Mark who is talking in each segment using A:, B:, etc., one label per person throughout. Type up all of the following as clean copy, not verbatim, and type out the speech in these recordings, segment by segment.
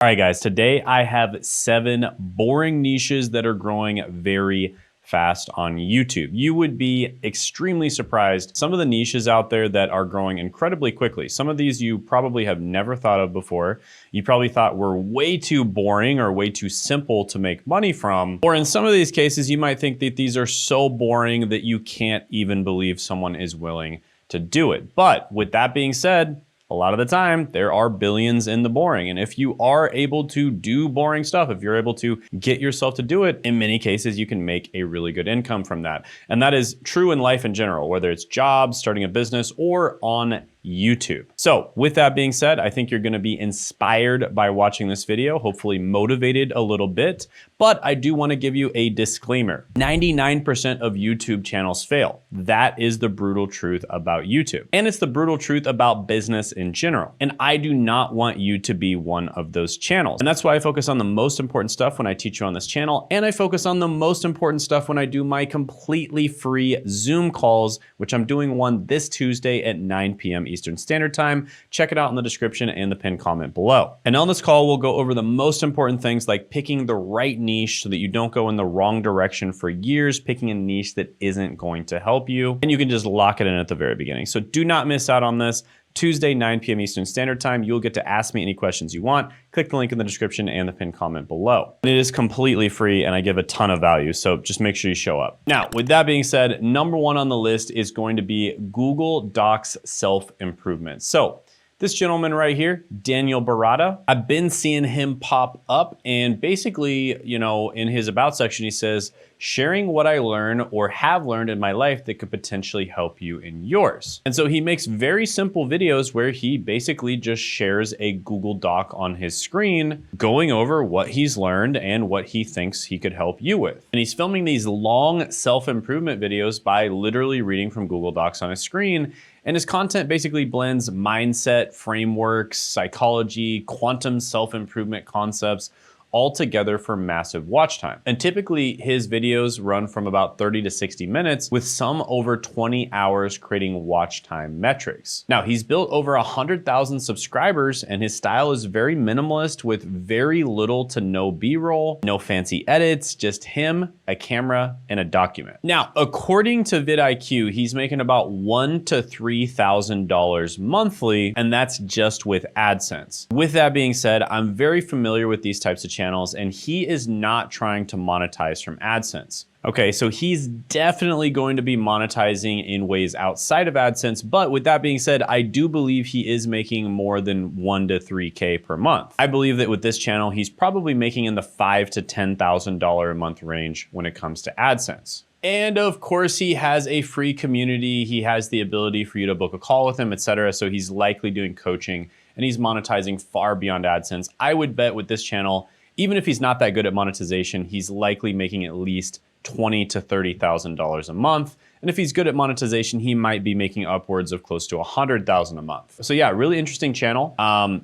A: All right, guys, today I have 7 boring niches that are growing very fast on YouTube. You would be extremely surprised. Some of the niches out there that are growing incredibly quickly. Some of these you probably have never thought of before. You probably thought were way too boring or way too simple to make money from. Or in some of these cases, you might think that these are so boring that you can't even believe someone is willing to do it. But with that being said, a lot of the time, there are billions in the boring. And if you are able to do boring stuff, if you're able to get yourself to do it, in many cases, you can make a really good income from that. And that is true in life in general, whether it's jobs, starting a business, or on YouTube. So with that being said, I think you're gonna be inspired by watching this video, hopefully motivated a little bit, but I do wanna give you a disclaimer. 99% of YouTube channels fail. That is the brutal truth about YouTube. And it's the brutal truth about business in general. And I do not want you to be one of those channels. And that's why I focus on the most important stuff when I teach you on this channel. And I focus on the most important stuff when I do my completely free Zoom calls, which I'm doing one this Tuesday at 9 p.m. Eastern Standard Time. Check it out in the description and the pinned comment below. And on this call, we'll go over the most important things like picking the right niche so that you don't go in the wrong direction for years, picking a niche that isn't going to help you. And you can just lock it in at the very beginning. So do not miss out on this. Tuesday, 9 p.m. Eastern Standard Time. You'll get to ask me any questions you want. Click the link in the description and the pinned comment below. It is completely free and I give a ton of value, so just make sure you show up. Now, with that being said, number 1 on the list is going to be Google Docs self-improvement. So this gentleman right here, Daniel Barata, I've been seeing him pop up, and basically, you know, in his about section, he says, sharing what I learn or have learned in my life that could potentially help you in yours. And so he makes very simple videos where he basically just shares a Google Doc on his screen, going over what he's learned and what he thinks he could help you with. And he's filming these long self-improvement videos by literally reading from Google Docs on his screen. And his content basically blends mindset, frameworks, psychology, quantum self-improvement concepts, all together for massive watch time. And typically his videos run from about 30 to 60 minutes with some over 20 hours creating watch time metrics. Now he's built over 100,000 subscribers and his style is very minimalist with very little to no B-roll, no fancy edits, just him, a camera, and a document. Now, according to vidIQ, he's making about $1,000 to $3,000 monthly, and that's just with AdSense. With that being said, I'm very familiar with these types of channels, and he is not trying to monetize from AdSense. Okay, so he's definitely going to be monetizing in ways outside of AdSense, but with that being said, I do believe he is making more than $1,000 to $3,000 per month. I believe that with this channel, he's probably making in the $5,000 to $10,000 a month range when it comes to AdSense. And of course, he has a free community. He has the ability for you to book a call with him, etc. So he's likely doing coaching and he's monetizing far beyond AdSense. I would bet with this channel, even if he's not that good at monetization, he's likely making at least $20,000 to $30,000 a month. And if he's good at monetization, he might be making upwards of close to $100,000 a month. So yeah, really interesting channel.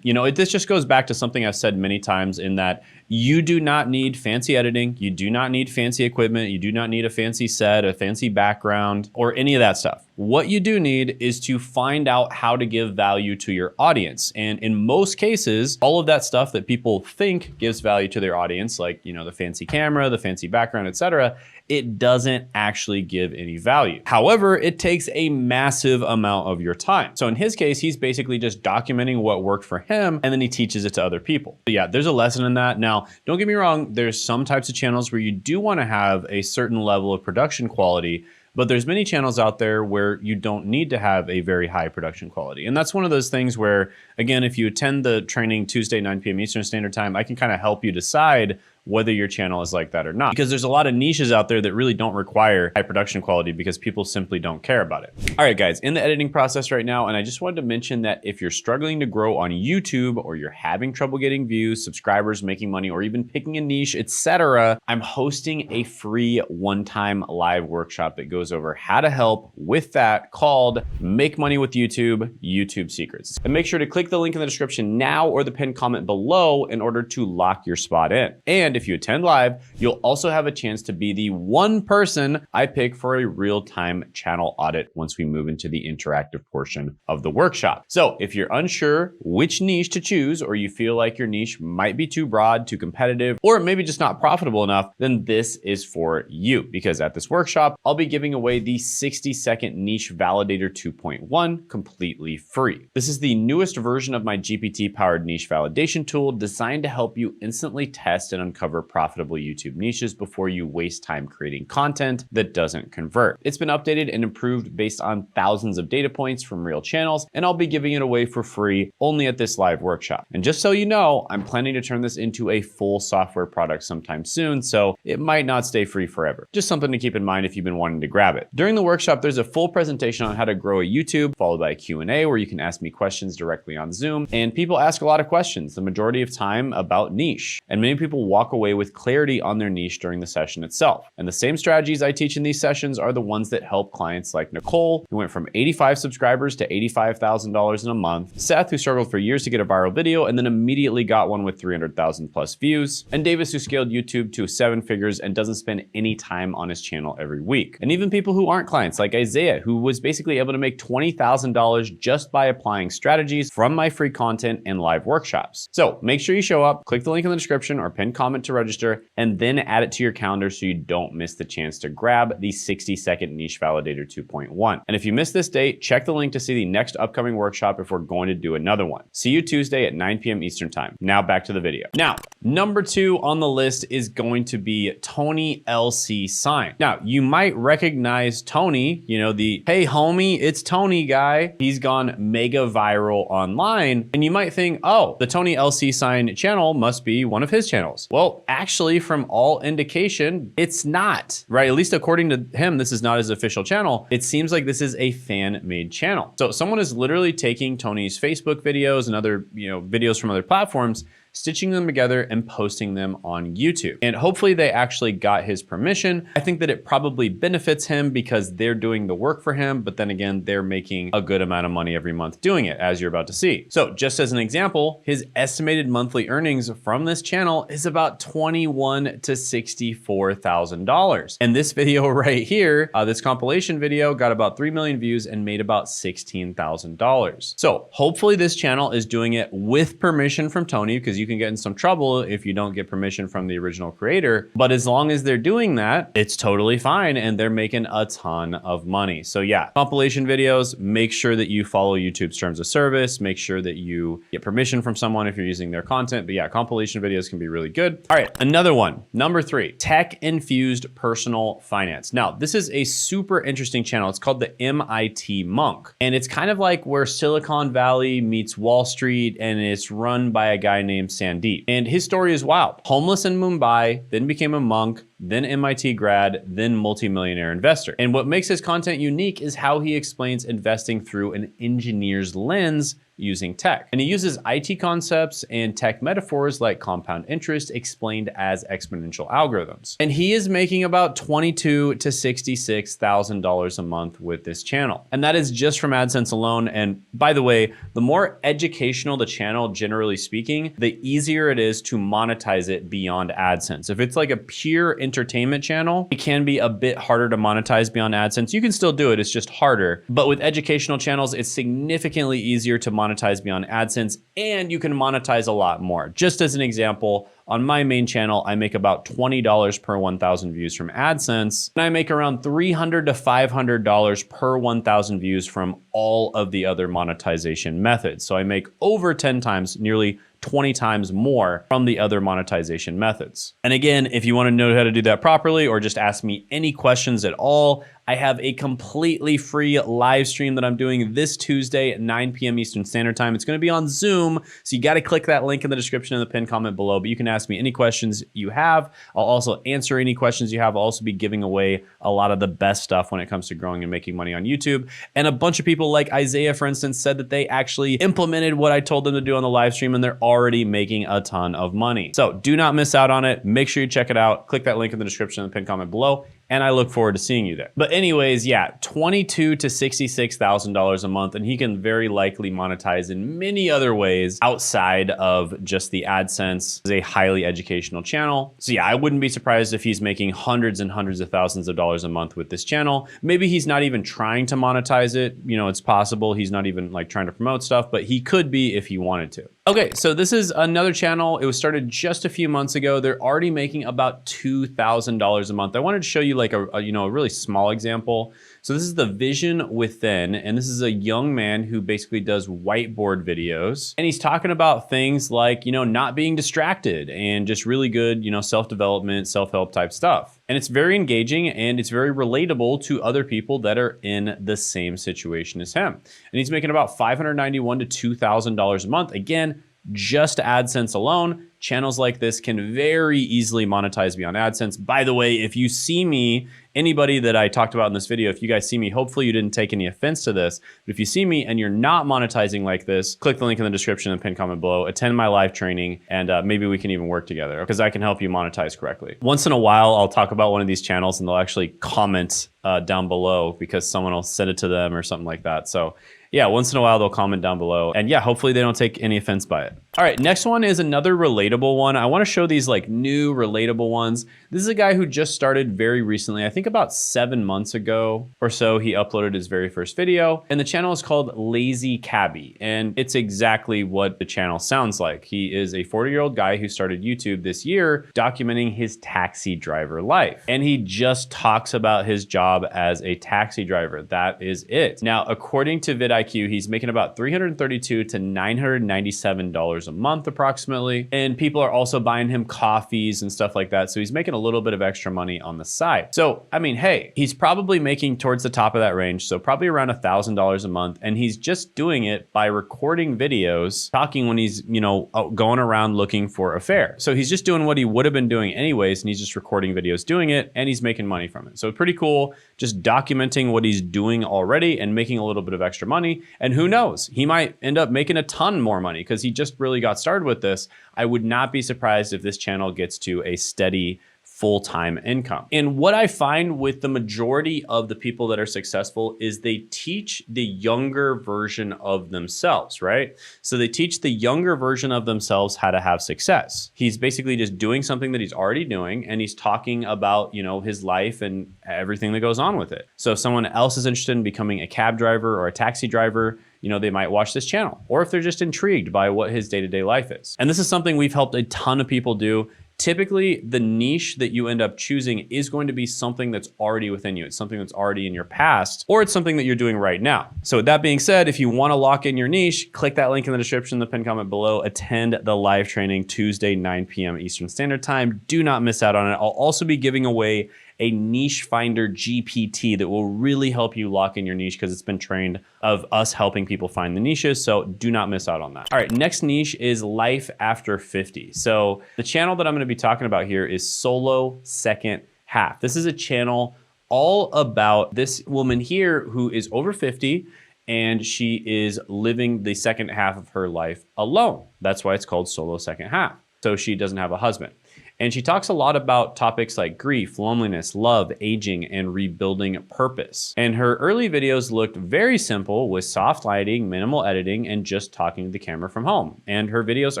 A: You know, this just goes back to something I've said many times in that you do not need fancy editing. You do not need fancy equipment. You do not need a fancy set, a fancy background, or any of that stuff. What you do need is to find out how to give value to your audience. And in most cases, all of that stuff that people think gives value to their audience, like, you know, the fancy camera, the fancy background, etc., it doesn't actually give any value. However, it takes a massive amount of your time. So in his case, he's basically just documenting what worked for him and then he teaches it to other people. But yeah, there's a lesson in that. Now, don't get me wrong, there's some types of channels where you do want to have a certain level of production quality, but there's many channels out there where you don't need to have a very high production quality. And that's one of those things where, again, if you attend the training Tuesday, 9 p.m. Eastern Standard Time, I can kind of help you decide whether your channel is like that or not. Because there's a lot of niches out there that really don't require high production quality because people simply don't care about it. All right, guys, in the editing process right now, and I just wanted to mention that if you're struggling to grow on YouTube or you're having trouble getting views, subscribers, making money, or even picking a niche, etc., I'm hosting a free one-time live workshop that goes over how to help with that called Make Money with YouTube, YouTube Secrets. And make sure to click the link in the description now or the pinned comment below in order to lock your spot in. And And if you attend live, you'll also have a chance to be the one person I pick for a real-time channel audit once we move into the interactive portion of the workshop. So if you're unsure which niche to choose, or you feel like your niche might be too broad, too competitive, or maybe just not profitable enough, then this is for you, because at this workshop, I'll be giving away the 60-second niche validator 2.1 completely free. This is the newest version of my GPT-powered niche validation tool designed to help you instantly test and uncover profitable YouTube niches before you waste time creating content that doesn't convert. It's been updated and improved based on thousands of data points from real channels, and I'll be giving it away for free only at this live workshop. And just so you know, I'm planning to turn this into a full software product sometime soon, so it might not stay free forever. Just something to keep in mind if you've been wanting to grab it. During the workshop, there's a full presentation on how to grow a YouTube, followed by a Q&A where you can ask me questions directly on Zoom. And people ask a lot of questions, the majority of time about niche. And many people walk away with clarity on their niche during the session itself. And the same strategies I teach in these sessions are the ones that help clients like Nicole, who went from 85 subscribers to $85,000 in a month, Seth, who struggled for years to get a viral video and then immediately got one with 300,000 plus views, and Davis, who scaled YouTube to 7 figures and doesn't spend any time on his channel every week. And even people who aren't clients like Isaiah, who was basically able to make $20,000 just by applying strategies from my free content and live workshops. So make sure you show up, click the link in the description or pinned comment to register, and then add it to your calendar so you don't miss the chance to grab the 60-second niche validator 2.1. And if you miss this date, check the link to see the next upcoming workshop if we're going to do another one. See you Tuesday at 9 p.m. Eastern time. Now back to the video. Now, number 2 on the list is going to be Tony LC Sign. Now, you might recognize Tony, you know, the "Hey homie, it's Tony" guy. He's gone mega viral online, and you might think, oh, the Tony LC Sign channel must be one of his channels. Well, actually, from all indication, it's not, right? At least according to him, this is not his official channel. It seems like this is a fan-made channel. So someone is literally taking Tony's Facebook videos and other, videos from other platforms, stitching them together and posting them on YouTube. And hopefully they actually got his permission. I think that it probably benefits him because they're doing the work for him, but then again, they're making a good amount of money every month doing it, as you're about to see. So just as an example, his estimated monthly earnings from this channel is about $21,000 to $64,000. And this video right here, this compilation video, got about 3 million views and made about $16,000. So hopefully this channel is doing it with permission from Tony, because you can get in some trouble if you don't get permission from the original creator. But as long as they're doing that, it's totally fine and they're making a ton of money. So yeah, compilation videos, make sure that you follow YouTube's terms of service, make sure that you get permission from someone if you're using their content. But yeah, compilation videos can be really good. All right, another one, number 3, tech-infused personal finance. Now, this is a super interesting channel. It's called the MIT Monk. And it's kind of like where Silicon Valley meets Wall Street, and it's run by a guy named Sandeep. And his story is wild. Homeless in Mumbai, then became a monk, then MIT grad, then multimillionaire investor. And what makes his content unique is how he explains investing through an engineer's lens using tech. And he uses IT concepts and tech metaphors like compound interest explained as exponential algorithms. And he is making about $22,000 to $66,000 a month with this channel. And that is just from AdSense alone. And by the way, the more educational the channel, generally speaking, the easier it is to monetize it beyond AdSense. If it's like a pure entertainment channel, it can be a bit harder to monetize beyond AdSense. You can still do it, it's just harder. But with educational channels, it's significantly easier to monetize beyond AdSense, and you can monetize a lot more. Just as an example, on my main channel, I make about $20 per 1,000 views from AdSense, and I make around $300 to $500 per 1,000 views from all of the other monetization methods. So I make over 10 times, nearly 20 times more from the other monetization methods. And again, if you want to know how to do that properly or just ask me any questions at all, I have a completely free live stream that I'm doing this Tuesday at 9 p.m. Eastern Standard Time. It's going to be on Zoom, so you got to click that link in the description and the pinned comment below, but you can ask me any questions you have. I'll also answer any questions you have. I'll also be giving away a lot of the best stuff when it comes to growing and making money on YouTube. And a bunch of people like Isaiah, for instance, said that they actually implemented what I told them to do on the live stream, and they're already making a ton of money. So do not miss out on it. Make sure you check it out. Click that link in the description and the pinned comment below. and I look forward to seeing you there. But anyways, yeah, $22,000 to $66,000 a month, and he can very likely monetize in many other ways outside of just the AdSense. It's a highly educational channel. So yeah, I wouldn't be surprised if he's making hundreds and hundreds of thousands of dollars a month with this channel. Maybe he's not even trying to monetize it. You know, it's possible he's not even like trying to promote stuff, but he could be if he wanted to. Okay, so this is another channel. It was started just a few months ago. They're already making about $2,000 a month. I wanted to show you like a really small example. So this is the Vision Within, and this is a young man who basically does whiteboard videos. And he's talking about things like, not being distracted and just really good, self-development, self-help type stuff. And it's very engaging and it's very relatable to other people that are in the same situation as him. And he's making about $591 to $2,000 a month. Again, just AdSense alone. Channels like this can very easily monetize beyond AdSense. By the way, if you see me, anybody that I talked about in this video, if you guys see me, hopefully you didn't take any offense to this, but if you see me and you're not monetizing like this, click the link in the description and pinned comment below, attend my live training, and maybe we can even work together because I can help you monetize correctly. Once in a while, I'll talk about one of these channels and they'll actually comment down below because someone will send it to them or something like that. So yeah, once in a while they'll comment down below, and yeah, hopefully they don't take any offense by it. All right, next one is another relatable one. I wanna show these like new relatable ones. This is a guy who just started very recently. I think about 7 months ago or so, he uploaded his very first video, and the channel is called Lazy Cabbie, and it's exactly what the channel sounds like. He is a 40-year-old guy who started YouTube this year, documenting his taxi driver life. And he just talks about his job as a taxi driver. That is it. Now, according to vidIQ, he's making about $332 to $997 a month approximately. And people are also buying him coffees and stuff like that. So he's making a little bit of extra money on the side. So, I mean, hey, he's probably making towards the top of that range. So probably around $1,000 a month. And he's just doing it by recording videos, talking when he's, going around looking for a fare. So he's just doing what he would have been doing anyways. And he's just recording videos doing it and he's making money from it. So pretty cool, just documenting what he's doing already and making a little bit of extra money. And who knows, he might end up making a ton more money because he just really got started with this. I would not be surprised if this channel gets to a steady full-time income. And what I find with the majority of the people that are successful is they teach the younger version of themselves, right? So they teach the younger version of themselves how to have success. He's basically just doing something that he's already doing, and he's talking about, his life and everything that goes on with it. So if someone else is interested in becoming a cab driver or a taxi driver, they might watch this channel, or if they're just intrigued by what his day-to-day life is. And this is something we've helped a ton of people do. Typically, the niche that you end up choosing is going to be something that's already within you. It's something that's already in your past, or it's something that you're doing right now. So with that being said, if you wanna lock in your niche, click that link in the description, the pinned comment below, attend the live training Tuesday, 9 p.m. Eastern Standard Time. Do not miss out on it. I'll also be giving away a niche finder GPT that will really help you lock in your niche because it's been trained of us helping people find the niches. So do not miss out on that. All right, next niche is life after 50. So the channel that I'm going to be talking about here is Solo Second Half. This is a channel all about this woman here who is over 50 and she is living the second half of her life alone. That's why it's called Solo Second Half. So she doesn't have a husband. And she talks a lot about topics like grief, loneliness, love, aging, and rebuilding purpose. And her early videos looked very simple with soft lighting, minimal editing, and just talking to the camera from home. And her videos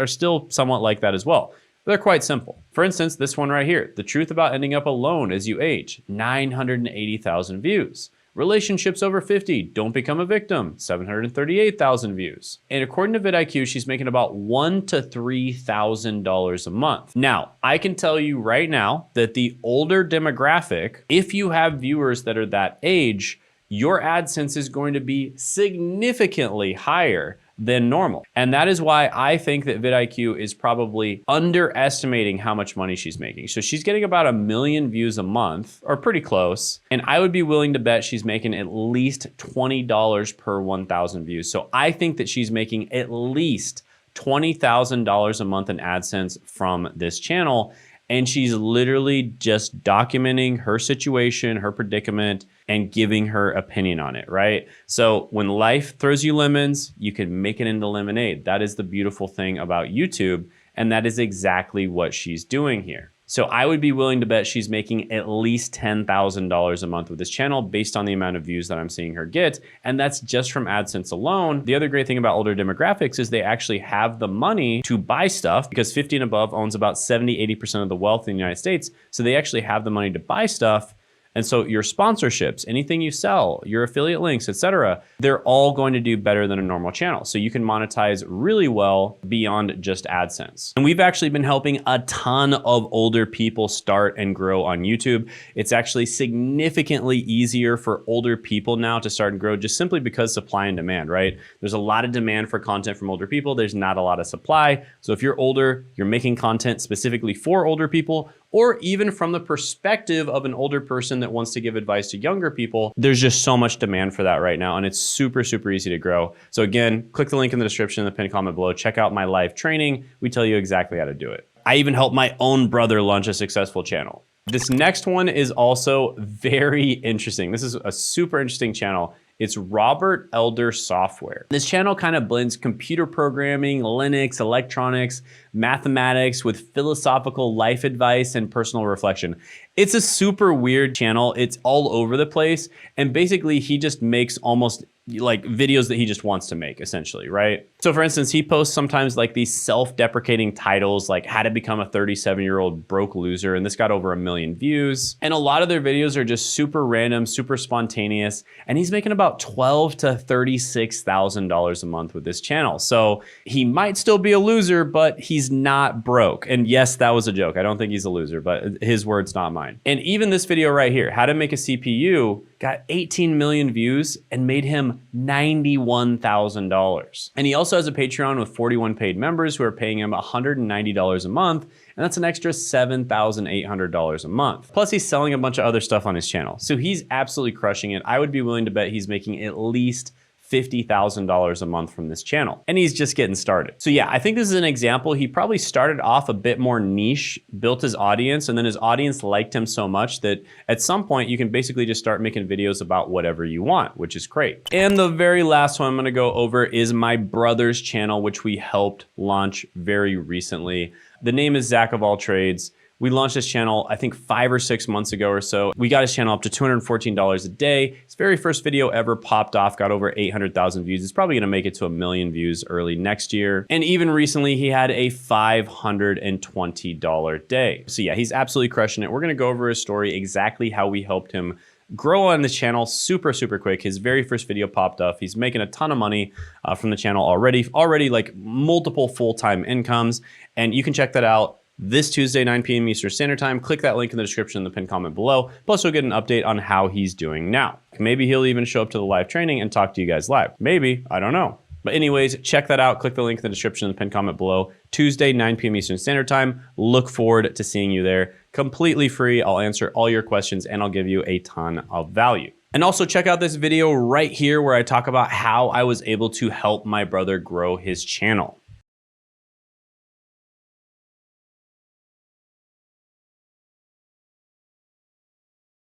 A: are still somewhat like that as well. They're quite simple. For instance, this one right here, The Truth About Ending Up Alone as You Age, 980,000 views. Relationships over 50, don't become a victim, 738,000 views. And according to vidIQ, she's making about $1,000 to $3,000 a month. Now, I can tell you right now that the older demographic, if you have viewers that are that age, your AdSense is going to be significantly higher than normal. And that is why I think that vidIQ is probably underestimating how much money she's making. So she's getting about 1 million views a month, or pretty close. And I would be willing to bet she's making at least $20 per 1,000 views. So I think that she's making at least $20,000 a month in AdSense from this channel. And she's literally just documenting her situation, her predicament, and giving her opinion on it, right? So when life throws you lemons, you can make it into lemonade. That is the beautiful thing about YouTube, and that is exactly what she's doing here. So I would be willing to bet she's making at least $10,000 a month with this channel based on the amount of views that I'm seeing her get. And that's just from AdSense alone. The other great thing about older demographics is they actually have the money to buy stuff, because 50 and above owns about 70–80% of the wealth in the United States. So they actually have the money to buy stuff. And so your sponsorships, anything you sell, your affiliate links, etc., they're all going to do better than a normal channel. So you can monetize really well beyond just AdSense. And we've actually been helping a ton of older people start and grow on YouTube. It's actually significantly easier for older people now to start and grow, just simply because supply and demand, right? There's a lot of demand for content from older people. There's not a lot of supply. So if you're older, you're making content specifically for older people, or even from the perspective of an older person that wants to give advice to younger people, there's just so much demand for that right now, and it's super, super easy to grow. So again, click the link in the description in the pinned comment below. Check out my live training. We tell you exactly how to do it. I even helped my own brother launch a successful channel. This next one is also very interesting. This is a super interesting channel. It's Robert Elder Software. This channel kind of blends computer programming, Linux, electronics, mathematics with philosophical life advice and personal reflection. It's a super weird channel. It's all over the place. And basically he just makes almost like videos that he just wants to make, essentially, right? So for instance, he posts sometimes like these self-deprecating titles like how to become a 37-year-old broke loser. And this got over 1 million views. And a lot of their videos are just super random, super spontaneous. And he's making about $12,000 to $36,000 a month with this channel. So he might still be a loser, but he's not broke. And yes, that was a joke. I don't think he's a loser, but his words, not mine. And even this video right here, how to make a CPU, got 18 million views and made him $91,000. And he also has a Patreon with 41 paid members who are paying him $190 a month. And that's an extra $7,800 a month. Plus he's selling a bunch of other stuff on his channel. So he's absolutely crushing it. I would be willing to bet he's making at least $50,000 a month from this channel. And he's just getting started. So yeah, I think this is an example. He probably started off a bit more niche, built his audience, and then his audience liked him so much that at some point you can basically just start making videos about whatever you want, which is great. And the very last one I'm gonna go over is my brother's channel, which we helped launch very recently. The name is Zach of All Trades. We launched this channel, I think 5 or 6 months ago or so. We got his channel up to $214 a day. His very first video ever popped off, got over 800,000 views. It's probably gonna make it to 1 million views early next year. And even recently, he had a $520 day. So yeah, he's absolutely crushing it. We're gonna go over his story, exactly how we helped him grow on the channel super, super quick. His very first video popped up. He's making a ton of money from the channel already like multiple full-time incomes. And you can check that out this Tuesday, 9 p.m. Eastern Standard Time. Click that link in the description in the pinned comment below. Plus, you'll get an update on how he's doing now. Maybe he'll even show up to the live training and talk to you guys live. Maybe, I don't know. But anyways, check that out. Click the link in the description in the pinned comment below. Tuesday, 9 p.m. Eastern Standard Time. Look forward to seeing you there. Completely free. I'll answer all your questions and I'll give you a ton of value. And also check out this video right here where I talk about how I was able to help my brother grow his channel.